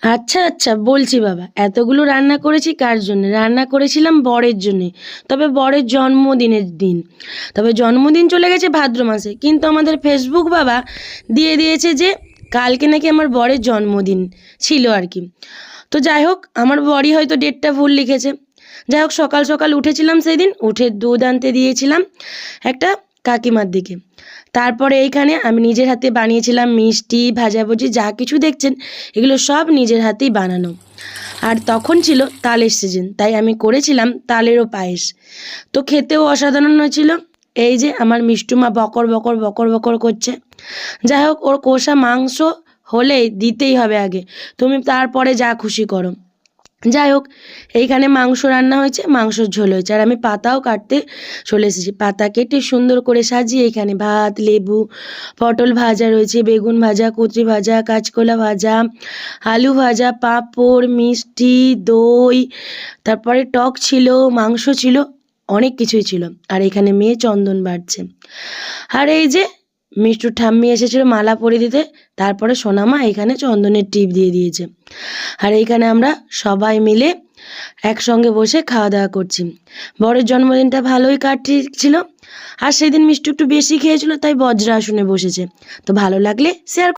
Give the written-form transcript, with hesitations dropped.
আচ্ছা আচ্ছা বলছি বাবা, এতগুলো রান্না করেছি কার জন্যে? রান্না করেছিলাম বরের জন্যে। তবে বরের জন্মদিনের দিন। তবে জন্মদিন চলে গেছে ভাদ্র মাসে, কিন্তু আমাদের ফেসবুক বাবা দিয়ে দিয়েছে যে কালকে নাকি আমার বরের জন্মদিন ছিল আর কি। তো যাই হোক, আমার বরই হয়তো ডেটটা ভুল লিখেছে। যাই হোক, সকাল সকাল উঠেছিলাম, সেই দিন উঠে দুধ আনতে দিয়েছিলাম একটা কাকিমার দিকে। তারপরে এইখানে আমি নিজের হাতে বানিয়েছিলাম মিষ্টি, ভাজাভুজি, যা কিছু দেখছেন এগুলো সব নিজের হাতেই বানানো। আর তখন ছিল তালের সিজন, তাই আমি করেছিলাম তালেরও পায়েস। তো খেতেও অসাধারণ হয়েছিল। এই যে আমার মিষ্টু মা বকর বকর বকর বকর করছে। যাই হোক, ওর কষা মাংস হলেই দিতেই হবে আগে, তুমি তারপরে যা খুশি করো। যাই হোক, এইখানে মাংস রান্না হয়েছে, মাংসর ঝোল হয়েছে, আর আমি পাতাও কাটতে চলে এসেছি। পাতা কেটে সুন্দর করে সাজিয়ে এখানে ভাত, লেবু, পটল ভাজা রয়েছে, বেগুন ভাজা, কুচি ভাজা, কাঁচকলা ভাজা, আলু ভাজা, পাঁপড়, মিষ্টি, দই, তারপরে টক ছিল, মাংস ছিল, অনেক কিছুই ছিল। আর এখানে মেয়ে চন্দন বাড়ছে। আর এই যে মিষ্টুর ঠাম্মি এসেছিল মালা পরিয়ে দিতে, তারপরে সোনামা এখানে চন্দনের টিপ দিয়ে দিয়েছে। আর এইখানে আমরা সবাই মিলে একসঙ্গে বসে খাওয়া দাওয়া করছি। বরের জন্মদিনটা ভালোই কাটছিল। আর সেদিন মিষ্টু একটু বেশি খেয়েছিল, তাই বজ্রাসনে বসেছে। তো ভালো লাগলে শেয়ার